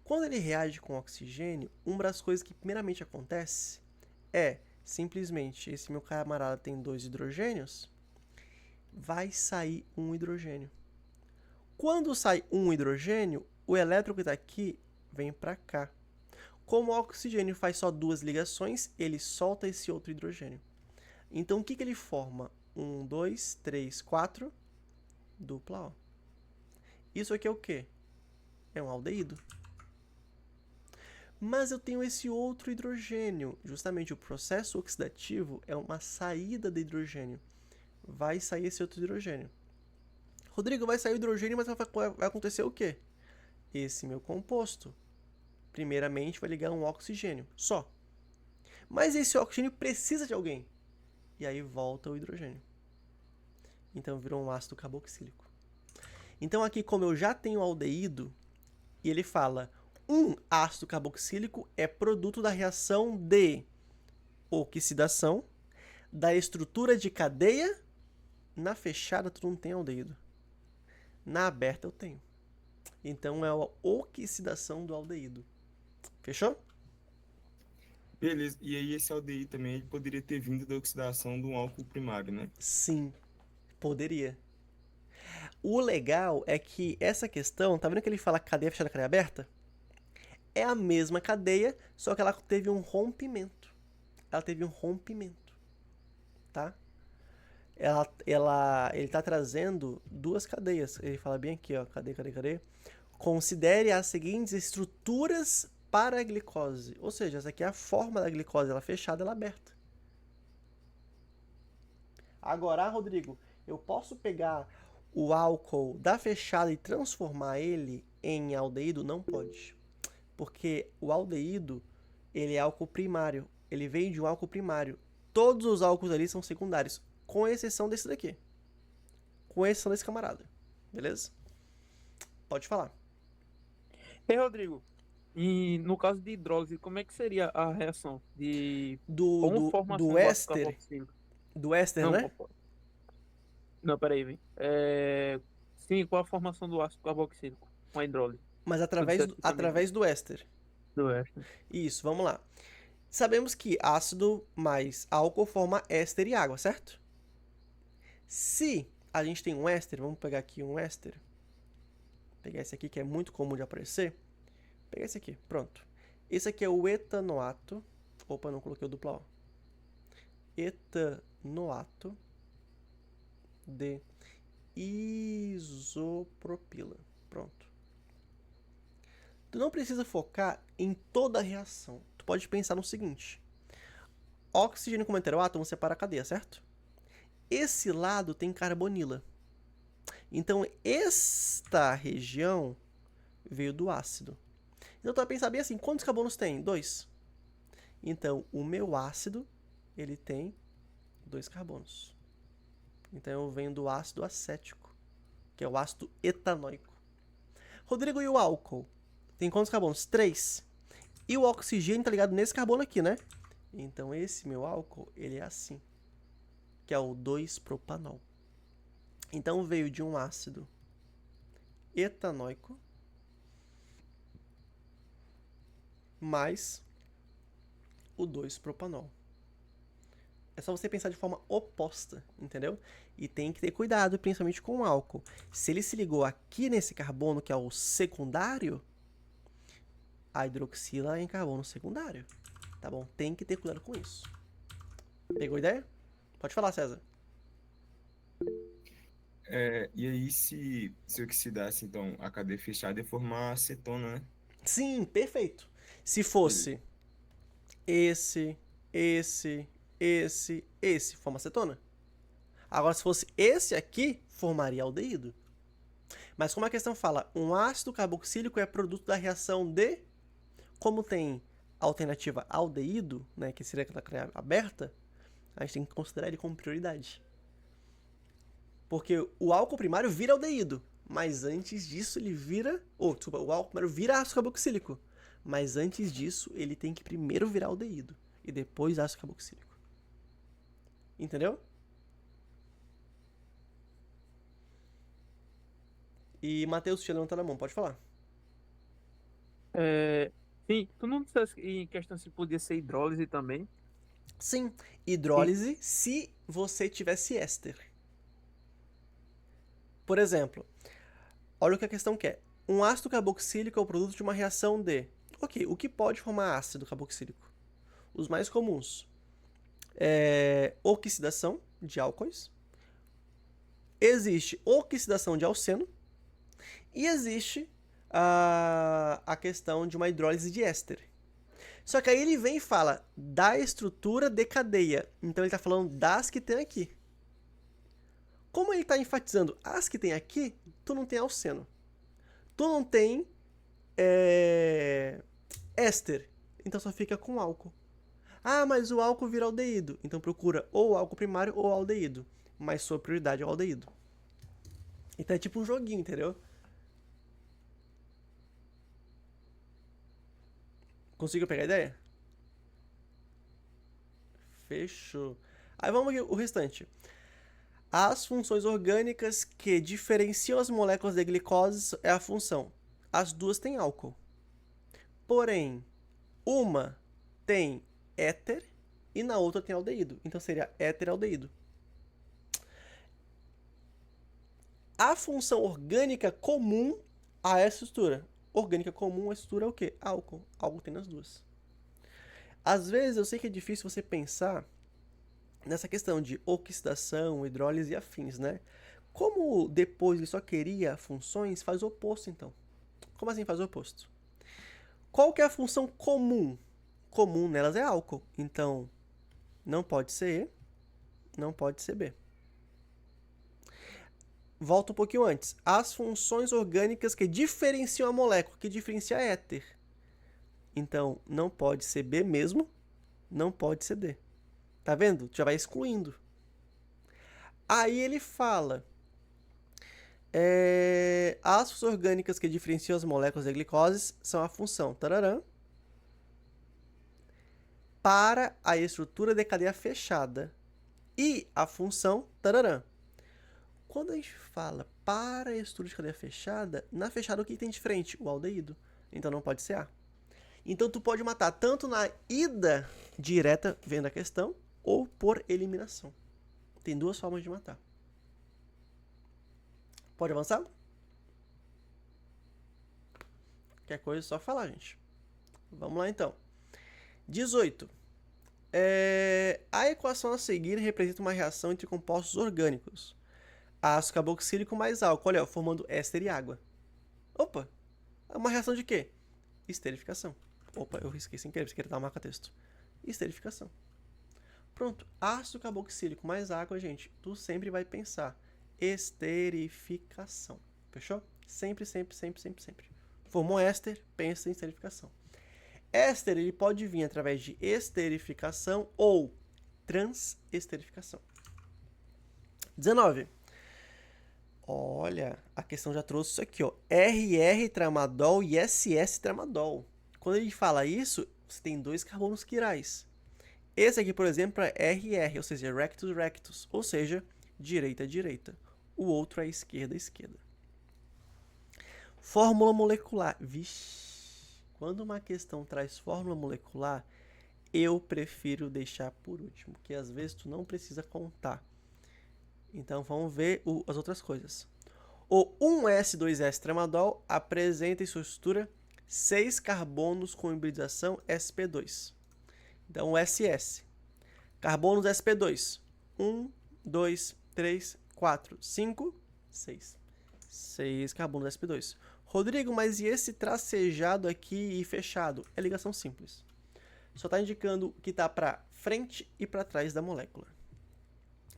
Speaker 1: Quando ele reage com oxigênio, uma das coisas que primeiramente acontece é simplesmente esse meu camarada tem 2 hidrogênios, vai sair um hidrogênio. Quando sai um hidrogênio, o elétron que está aqui vem para cá. Como o oxigênio faz só 2 ligações, ele solta esse outro hidrogênio. Então o que ele forma? 1, 2, 3, 4, dupla O. Isso aqui é o quê? É um aldeído. Mas eu tenho esse outro hidrogênio. Justamente o processo oxidativo é uma saída de hidrogênio. Vai sair esse outro hidrogênio. Rodrigo, vai sair o hidrogênio, mas vai acontecer o quê? Esse meu composto Primeiramente vai ligar um oxigênio, só. Mas esse oxigênio precisa de alguém. E aí volta o hidrogênio. Então virou um ácido carboxílico. Então aqui, como eu já tenho aldeído, e ele fala, um ácido carboxílico é produto da reação de oxidação, da estrutura de cadeia. Na fechada tu não tem aldeído. Na aberta eu tenho. Então é a oxidação do aldeído. Fechou?
Speaker 3: Beleza. E aí esse aldeído também ele poderia ter vindo da oxidação de um álcool primário, né?
Speaker 1: Sim, poderia. O legal é que essa questão, tá vendo que ele fala cadeia fechada, cadeia aberta? É a mesma cadeia, só que ela teve um rompimento. Ela teve um rompimento, tá? Ele tá trazendo duas cadeias. Ele fala bem aqui, ó, cadê? Considere as seguintes estruturas para a glicose. Ou seja, essa aqui é a forma da glicose, ela fechada, ela aberta. Agora, Rodrigo, eu posso pegar o álcool da fechada e transformar ele em aldeído? Não pode. Porque o aldeído, ele é álcool primário. Ele veio de um álcool primário. Todos os álcools ali são secundários, com exceção desse daqui. Com exceção desse camarada. Beleza? Pode falar.
Speaker 2: Ei, Rodrigo, e no caso de hidrólise, como é que seria a reação de
Speaker 1: Do
Speaker 2: formação do ácido
Speaker 1: éster,
Speaker 2: carboxílico?
Speaker 1: do éster,
Speaker 2: Não,
Speaker 1: né?
Speaker 2: não, peraí, vem. Sim, qual a formação do ácido carboxílico com a hidrólise?
Speaker 1: Mas
Speaker 2: Tu disseste que também
Speaker 1: através do éster.
Speaker 2: do éster.
Speaker 1: Isso, vamos lá. Sabemos que ácido mais álcool forma éster e água, certo? Se a gente tem um éster, vamos pegar aqui um éster. Vou pegar esse aqui que é muito comum de aparecer. Vou pegar esse aqui, pronto. Esse aqui é o etanoato. Opa, não coloquei o dupla O. Etanoato de isopropila. Pronto. Tu não precisa focar em toda a reação. Tu pode pensar no seguinte. Oxigênio com heteroátomo separa a cadeia, certo? Esse lado tem carbonila. Então, esta região veio do ácido. Então, tu vai pensar bem assim, quantos carbonos tem? 2. Então, o meu ácido, ele tem 2 carbonos. Então, eu venho do ácido acético, que é o ácido etanóico. Rodrigo, e o álcool? Tem quantos carbonos? 3. E o oxigênio tá ligado nesse carbono aqui, né? Então, esse meu álcool, ele é assim, que é o 2-propanol. Então, veio de um ácido etanóico mais o 2-propanol. É só você pensar de forma oposta, entendeu? E tem que ter cuidado, principalmente com o álcool. Se ele se ligou aqui nesse carbono, que é o secundário, a hidroxila é em carbono secundário, tá bom? Tem que ter cuidado com isso. Pegou a ideia? Pode falar, César.
Speaker 3: E aí se oxidasse, então, a cadeia fechada ia formar acetona, né?
Speaker 1: Sim, perfeito. Se fosse esse, forma acetona. Agora, se fosse esse aqui, formaria aldeído. Mas como a questão fala, um ácido carboxílico é produto da reação de... Como tem a alternativa aldeído, né, que seria aquela cadeia aberta, a gente tem que considerar ele como prioridade. Porque o álcool primário vira aldeído, mas antes disso ele vira... desculpa, o álcool primário vira ácido carboxílico. Mas antes disso, ele tem que primeiro virar aldeído e depois ácido carboxílico. Entendeu? E Matheus, tinha levantado a mão, pode falar.
Speaker 2: Sim, tu não disseste em questão se podia ser hidrólise também?
Speaker 1: Sim, hidrólise se você tivesse éster. Por exemplo, olha o que a questão quer. Um ácido carboxílico é o produto de uma reação de... Ok, o que pode formar ácido carboxílico? Os mais comuns. Oxidação de álcoois. Existe oxidação de alceno. E existe a questão de uma hidrólise de éster. Só que aí ele vem e fala da estrutura de cadeia. Então ele está falando das que tem aqui. Como ele está enfatizando as que tem aqui, tu não tem alceno. Tu não tem éster. Então só fica com álcool. Ah, mas o álcool vira aldeído. Então procura ou álcool primário ou aldeído. Mas sua prioridade é o aldeído. Então é tipo um joguinho, entendeu? Conseguiu pegar a ideia? Fechou. Aí vamos aqui o restante. As funções orgânicas que diferenciam as moléculas de glicose é a função. As duas têm álcool. Porém, uma tem éter e na outra tem aldeído. Então seria éter-aldeído. A função orgânica comum a essa estrutura. Orgânica comum a estrutura é o quê? Álcool. Álcool tem nas duas. Às vezes eu sei que é difícil você pensar nessa questão de oxidação, hidrólise e afins, né? Como depois ele só queria funções, faz o oposto então. Como assim faz o oposto? Qual que é a função comum? Comum nelas é álcool. Então, não pode ser E, não pode ser B. Volta um pouquinho antes. As funções orgânicas que diferenciam a molécula, que diferencia éter. Então, não pode ser B mesmo, não pode ser D. Tá vendo? Já vai excluindo. Aí ele fala... as funções orgânicas que diferenciam as moléculas de glicose são a função tararã, para a estrutura de cadeia fechada e a função tararã. Quando a gente fala para a estrutura de cadeia fechada, na fechada o que tem de frente? O aldeído. Então não pode ser A. Então tu pode matar tanto na ida direta, vendo a questão, ou por eliminação. Tem duas formas de matar. Pode avançar? Qualquer coisa é só falar, gente. Vamos lá então. 18. A equação a seguir representa uma reação entre compostos orgânicos. Ácido carboxílico mais álcool, olha, formando éster e água. Opa! É uma reação de quê? Esterificação. Opa, eu risquei sem querer, porque ele tá marca-texto. Esterificação. Pronto. Ácido carboxílico mais água, gente, tu sempre vai pensar esterificação. Fechou? Sempre, sempre, sempre, sempre, sempre. Formou éster, pensa em esterificação. Éster, ele pode vir através de esterificação ou transesterificação. 19. Olha, a questão já trouxe isso aqui, ó. RR tramadol e SS tramadol. Quando ele fala isso, você tem dois carbonos quirais. Esse aqui, por exemplo, é RR, ou seja, rectus rectus, ou seja, direita direita. O outro é esquerda esquerda. Fórmula molecular. Vixe. Quando uma questão traz fórmula molecular, eu prefiro deixar por último, porque às vezes tu não precisa contar. Então vamos ver as outras coisas. O 1S2S tramadol apresenta em sua estrutura 6 carbonos com hibridização sp2. Então o SS. Carbonos sp2. 1, 2, 3, 4, 5, 6. 6 carbonos sp2. Rodrigo, mas e esse tracejado aqui e fechado? É ligação simples. Só está indicando que está para frente e para trás da molécula.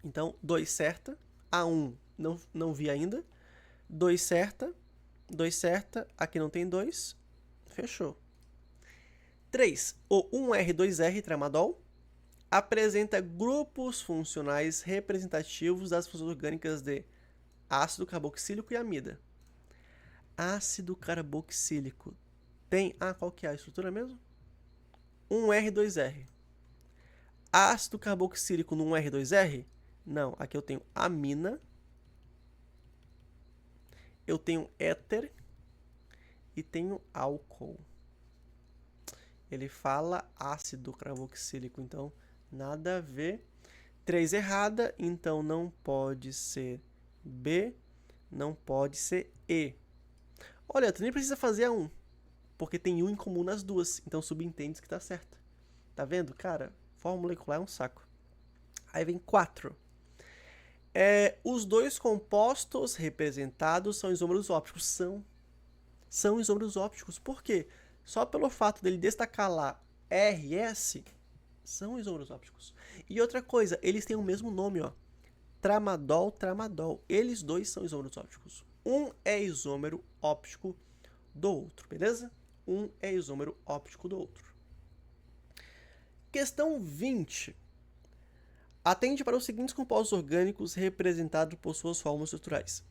Speaker 1: Então, 2 certa. A1 não vi ainda. 2 certa. 2 certa. Aqui não tem 2. Fechou. 3. O 1R2R tramadol apresenta grupos funcionais representativos das funções orgânicas de ácido carboxílico e amida. Ácido carboxílico tem... qual que é a estrutura mesmo? 1R2R. Ácido carboxílico no 1R2R? Não, aqui eu tenho amina, eu tenho éter e tenho álcool. Ele fala ácido carboxílico, então nada a ver. 3 errada, então não pode ser B, não pode ser E. Olha, tu nem precisa fazer a 1, porque tem 1 em comum nas duas, então subentende que tá certo. Tá vendo? Cara, fórmula molecular é um saco. Aí vem 4. Os dois compostos representados são isômeros ópticos. São isômeros ópticos. Por quê? Só pelo fato dele destacar lá RS, são isômeros ópticos. E outra coisa, eles têm o mesmo nome, ó. Tramadol, tramadol. Eles dois são isômeros ópticos. Um é isômero óptico do outro, beleza? um é isômero óptico do outro. Questão 20. Atende para os seguintes compostos orgânicos representados por suas formas estruturais.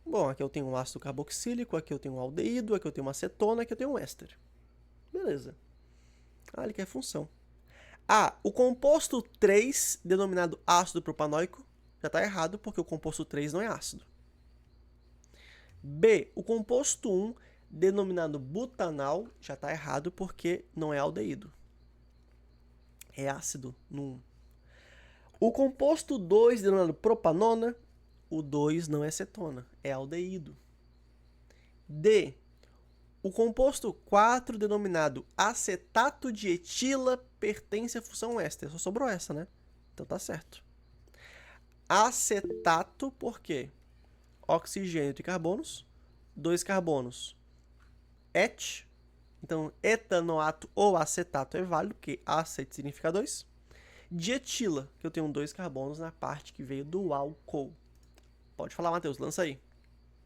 Speaker 1: Bom, aqui eu tenho um ácido carboxílico, aqui eu tenho um aldeído, aqui eu tenho uma acetona, aqui eu tenho um éster. Beleza. Ah, ele quer função. O composto 3, denominado ácido propanóico, já está errado porque o composto 3 não é ácido. B, o composto 1, denominado butanal, já está errado porque não é aldeído. É ácido no 1. O composto 2, denominado propanona, o 2 não é cetona, é aldeído. D, o composto 4, denominado acetato de etila, pertence à função éster. Só sobrou essa, né? Então tá certo. Acetato, por quê? Oxigênio e carbonos. 2 carbonos. Et. Então, etanoato ou acetato é válido, porque acet significa 2. De etila, que eu tenho 2 carbonos na parte que veio do álcool. Pode falar, Matheus, lança aí.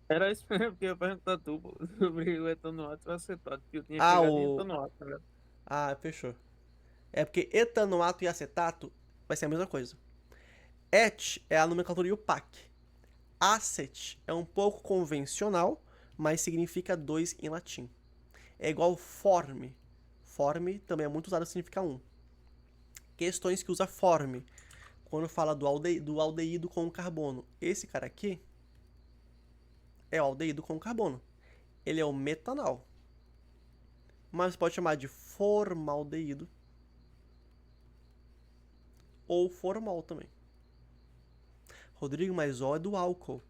Speaker 2: Era isso mesmo que eu ia perguntar tu pô, sobre o etanoato e o acetato, que eu tinha
Speaker 1: Ah,
Speaker 2: pegado em etanoato, né?
Speaker 1: fechou. É porque etanoato e acetato vai ser a mesma coisa. Et é a nomenclatura IUPAC. Acet é um pouco convencional, mas significa 2 em latim. É igual forme. Forme também é muito usado, significa 1. Questões que usa forme. Quando fala do aldeído com carbono. Esse cara aqui é o aldeído com carbono. Ele é o metanal. Mas pode chamar de formaldeído. Ou formol também. Rodrigo, mas O é do álcool.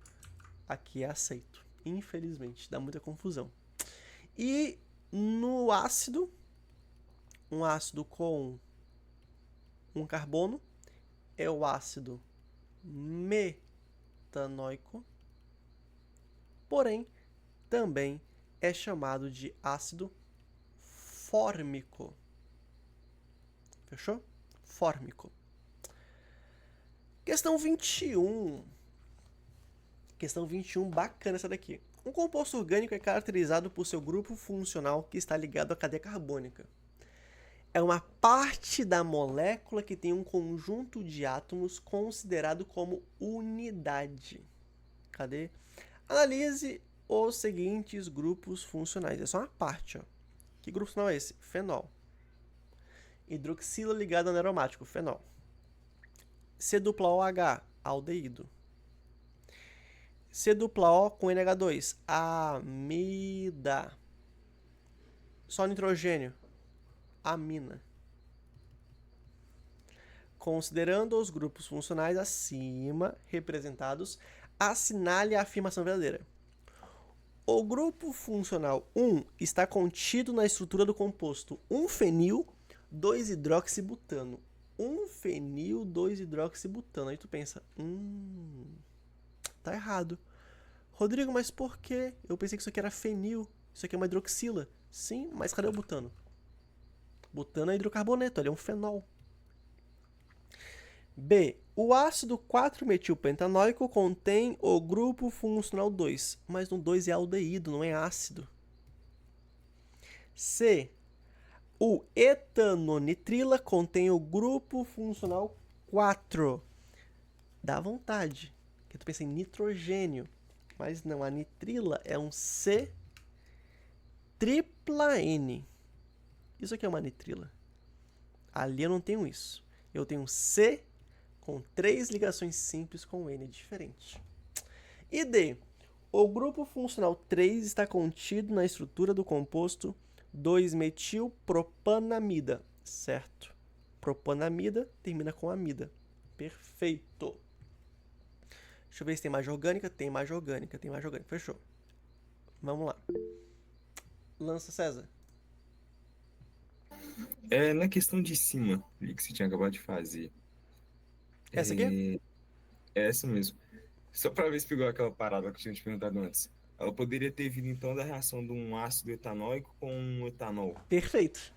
Speaker 1: Aqui é aceito. Infelizmente, dá muita confusão. E no ácido, um ácido com um carbono é o ácido metanóico, porém também é chamado de ácido fórmico. Fechou? Fórmico. Questão 21. Questão 21, bacana essa daqui. Um composto orgânico é caracterizado por seu grupo funcional que está ligado à cadeia carbônica. É uma parte da molécula que tem um conjunto de átomos considerado como unidade. Cadê? Analise os seguintes grupos funcionais. É só uma parte, ó. Que grupo funcional é esse? Fenol. Hidroxila ligado a aromático, fenol. C-OH, aldeído. C-O com NH2, amida. Só nitrogênio, amina. Considerando os grupos funcionais acima representados, assinale a afirmação verdadeira. O grupo funcional 1 está contido na estrutura do composto 1-fenil, 2-hidroxibutano. 1-fenil, 2-hidroxibutano. Aí tu pensa, tá errado. Rodrigo, mas por quê? Eu pensei que isso aqui era fenil. Isso aqui é uma hidroxila. Sim, mas cadê o butano? Butano é hidrocarboneto, ele é um fenol. B. O ácido 4-metilpentanóico contém o grupo funcional 2, mas no 2 é aldeído, não é ácido. C. O etanonitrila contém o grupo funcional 4. Dá vontade, que tu pensa em nitrogênio, mas não, a nitrila é um C tripla N. Isso aqui é uma nitrila. Ali eu não tenho isso. Eu tenho C com 3 ligações simples com N diferente. E D. O grupo funcional 3 está contido na estrutura do composto 2-metilpropanamida, certo? Propanamida termina com amida. Perfeito. Deixa eu ver se tem mais orgânica. Tem mais orgânica, tem mais orgânica. Fechou. Vamos lá. Lança, César.
Speaker 3: É na questão de cima, ali que você tinha acabado de fazer.
Speaker 1: Essa aqui?
Speaker 3: É essa mesmo. Só para ver se pegou aquela parada que eu tinha te perguntado antes. Ela poderia ter vindo então da reação de um ácido etanóico com um etanol.
Speaker 1: Perfeito.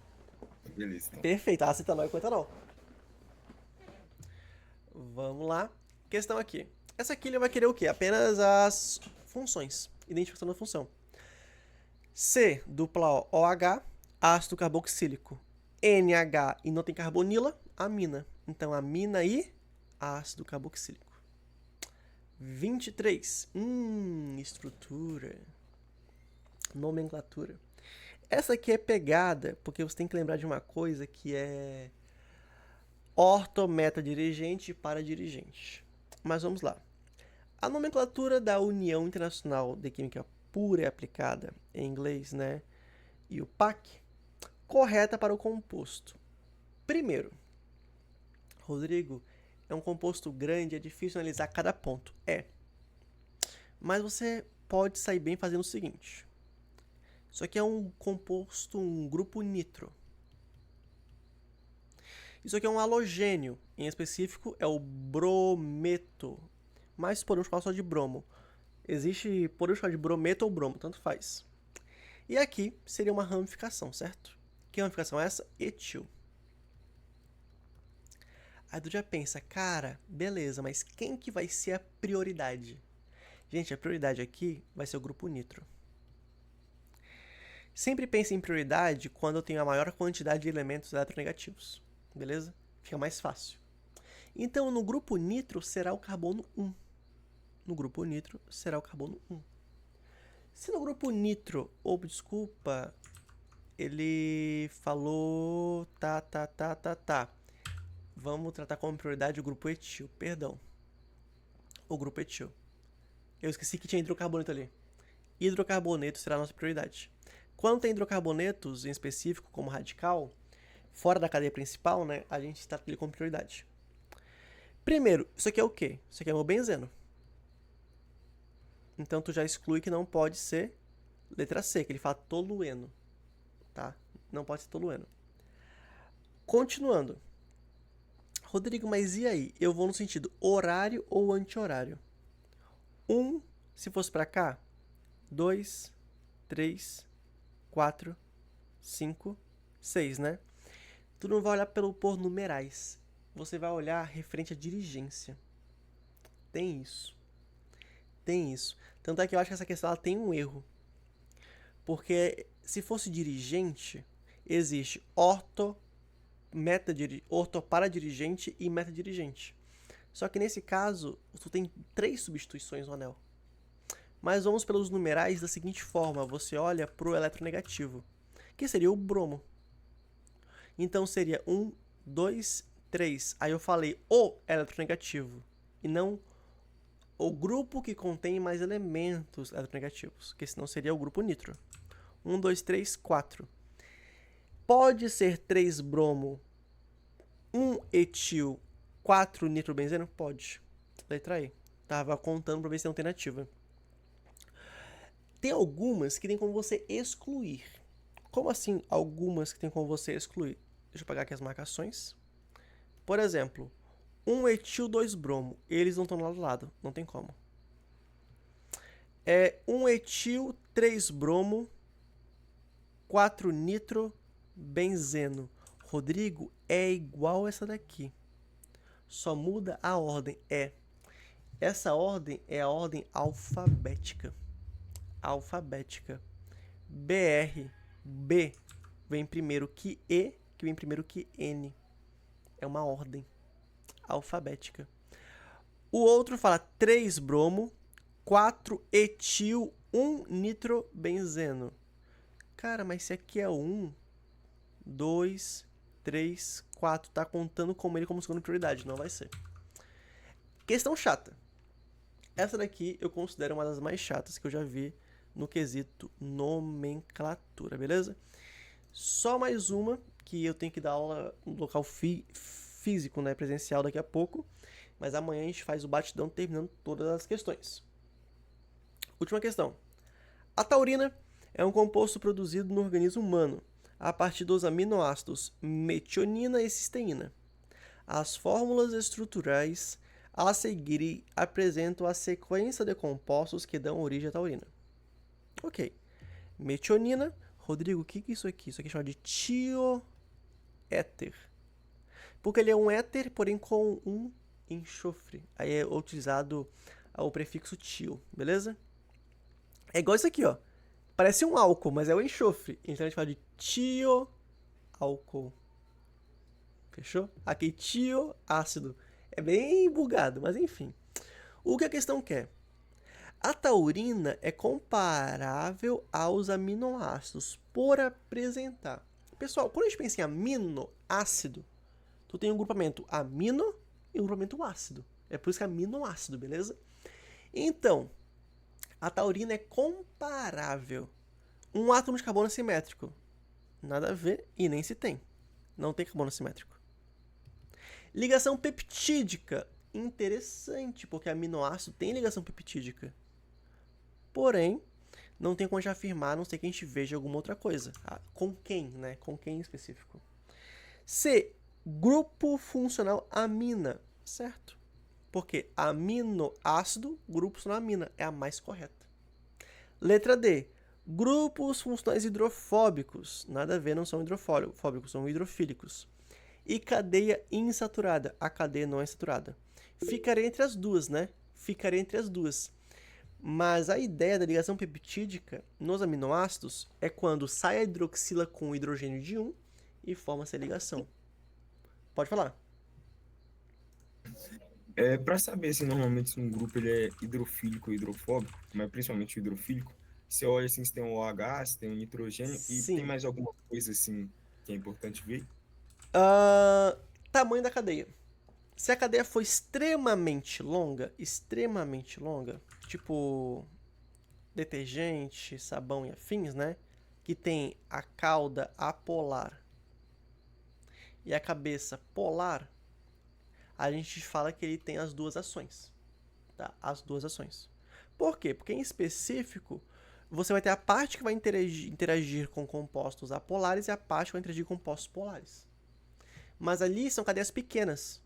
Speaker 3: Beleza, então.
Speaker 1: Perfeito. Ácido etanol com etanol. Vamos lá. Questão aqui. Essa aqui ele vai querer o quê? Apenas as funções. Identificação da função. C, dupla O, OH, ácido carboxílico. NH e não tem carbonila, amina. Então, amina e ácido carboxílico. 23. Estrutura. Nomenclatura. Essa aqui é pegada, porque você tem que lembrar de uma coisa que é ortometa-dirigente e para-dirigente. Mas vamos lá. A nomenclatura da União Internacional de Química Pura e Aplicada, em inglês, né? E o PAC, correta para o composto. Primeiro, Rodrigo, é um composto grande, é difícil analisar cada ponto. É. Mas você pode sair bem fazendo o seguinte. Isso aqui é um composto, um grupo nitro. Isso aqui é um halogênio. Em específico, é o brometo. Mas podemos falar só de bromo. Podemos falar de brometo ou bromo, tanto faz. E aqui seria uma ramificação, certo? Que ramificação é essa? Etil. Aí tu já pensa, cara, beleza, mas quem que vai ser a prioridade? Gente, a prioridade aqui vai ser o grupo nitro. Sempre pense em prioridade quando eu tenho a maior quantidade de elementos eletronegativos, beleza? Fica mais fácil. Então, no grupo nitro será o carbono 1. No grupo nitro será o carbono 1. Se no grupo nitro, desculpa, ele falou, tá. Vamos tratar como prioridade o grupo etil, perdão. O grupo etil. Eu esqueci que tinha hidrocarboneto ali. Hidrocarboneto será a nossa prioridade. Quando tem hidrocarbonetos em específico, como radical, fora da cadeia principal, né, a gente trata ele como prioridade. Primeiro, isso aqui é o quê? Isso aqui é meu benzeno. Então, tu já exclui que não pode ser letra C, que ele fala tolueno. Tá? Não pode ser tolueno. Continuando. Rodrigo, mas e aí? Eu vou no sentido horário ou anti-horário? 1, se fosse para cá. 2, 3, 4, 5, 6, né? Tu não vai olhar por numerais. Você vai olhar referente à dirigência. Tem isso. Tanto é que eu acho que essa questão ela tem um erro. Porque se fosse dirigente, existe orto para dirigente e meta dirigente. Só que nesse caso, tu tem 3 substituições no anel. Mas vamos pelos numerais da seguinte forma. Você olha para o eletronegativo, que seria o bromo. Então seria 1, 2, 3. Aí eu falei o eletronegativo e não o grupo que contém mais elementos eletronegativos, que senão seria o grupo nitro. 1, 2, 3, 4. Pode ser 3 bromo, 1 etil, 4 nitrobenzeno? Pode. Letra E. Tava contando para ver se tem alternativa. Tem algumas que tem como você excluir. Como assim algumas que tem como você excluir? Deixa eu pegar aqui as marcações. Por exemplo, 1 etil, 2 bromo. Eles não estão lado a lado. Não tem como. 1 etil, 3 bromo, 4 nitrobenzeno. Rodrigo, é igual essa daqui. Só muda a ordem. Essa ordem é a ordem alfabética. BR. B vem primeiro que E, que vem primeiro que N. É uma ordem alfabética. O outro fala 3 bromo, 4 etil, 1 nitrobenzeno. Cara, mas se aqui é 1, 2, 3, 4. Tá contando como ele como segunda prioridade. Não vai ser. Questão chata. Essa daqui eu considero uma das mais chatas que eu já vi no quesito nomenclatura, beleza? Só mais uma, que eu tenho que dar aula no local físico, né, presencial daqui a pouco, mas amanhã a gente faz o batidão terminando todas as questões. Última questão. A taurina é um composto produzido no organismo humano a partir dos aminoácidos metionina e cisteína. As fórmulas estruturais a seguir apresentam a sequência de compostos que dão origem à taurina. Ok. Metionina. Rodrigo, o que é isso aqui? Isso aqui é chamado de tioéter. Porque ele é um éter, porém com um enxofre. Aí é utilizado o prefixo tio, beleza? É igual isso aqui, ó. Parece um álcool, mas é o enxofre. Então a gente fala de tioálcool. Fechou? Aqui, tioácido. É bem bugado, mas enfim. O que a questão quer? A taurina é comparável aos aminoácidos por apresentar. Pessoal, quando a gente pensa em aminoácido, tu tem um grupamento amino e um grupamento ácido. É por isso que é aminoácido, beleza? Então, a taurina é comparável. Um átomo de carbono simétrico. Nada a ver e nem se tem. Não tem carbono simétrico. Ligação peptídica. Interessante, porque aminoácido tem ligação peptídica. Porém, não tem como a gente afirmar, a não ser que a gente veja alguma outra coisa. Com quem, né? Com quem em específico. C. Grupo funcional amina. Certo? Porque aminoácido, grupo funcional amina. É a mais correta. Letra D. Grupos funcionais hidrofóbicos. Nada a ver, não são hidrofóbicos, são hidrofílicos. E cadeia insaturada. A cadeia não é insaturada. Ficaria entre as duas, né? Ficaria entre as duas. Mas a ideia da ligação peptídica nos aminoácidos é quando sai a hidroxila com o hidrogênio de 1 e forma essa ligação. Pode falar.
Speaker 3: Para saber se normalmente se um grupo ele é hidrofílico ou hidrofóbico, mas principalmente o hidrofílico, você olha assim se tem um OH, se tem um nitrogênio e
Speaker 1: Sim.
Speaker 3: tem mais alguma coisa assim que é importante ver?
Speaker 1: Tamanho da cadeia. Se a cadeia for extremamente longa, tipo detergente, sabão e afins, né? Que tem a cauda apolar e a cabeça polar, a gente fala que ele tem as duas ações. Tá? As duas ações. Por quê? Porque em específico, você vai ter a parte que vai interagir com compostos apolares e a parte que vai interagir com compostos polares. Mas ali são cadeias pequenas.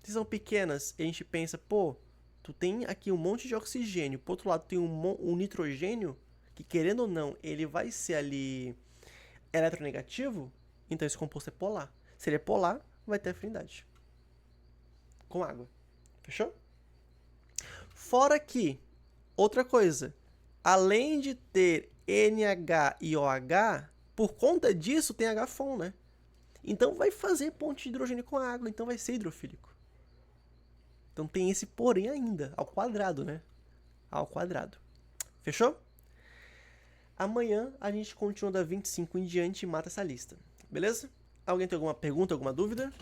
Speaker 1: Se são pequenas, a gente pensa, pô, tu tem aqui um monte de oxigênio, por outro lado tem um nitrogênio, que querendo ou não, ele vai ser ali eletronegativo, então esse composto é polar. Se ele é polar, vai ter afinidade com água. Fechou? Fora que, outra coisa, além de ter NH e OH, por conta disso tem H-FON, né? Então vai fazer ponte de hidrogênio com a água, então vai ser hidrofílico. Então tem esse porém ainda, ao quadrado, né? Ao quadrado. Fechou? Amanhã a gente continua da 25 em diante e mata essa lista. Beleza? Alguém tem alguma pergunta, alguma dúvida?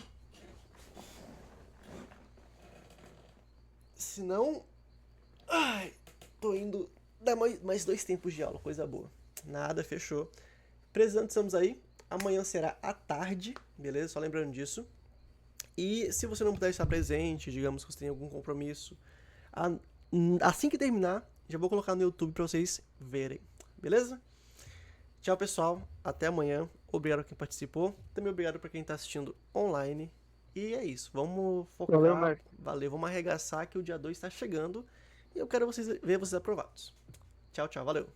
Speaker 1: Se não... Ai, tô indo dar mais 2 tempos de aula, coisa boa. Nada, fechou. Precisando, estamos aí. Amanhã será à tarde, beleza? Só lembrando disso. E se você não puder estar presente, digamos que você tem algum compromisso, assim que terminar, já vou colocar no YouTube pra vocês verem, beleza? Tchau, pessoal. Até amanhã. Obrigado a quem participou. Também obrigado pra quem tá assistindo online. E é isso. Vamos focar.
Speaker 2: Valeu, Marco.
Speaker 1: Valeu, vamos arregaçar que o dia 2 tá chegando. E eu quero ver vocês aprovados. Tchau, tchau. Valeu.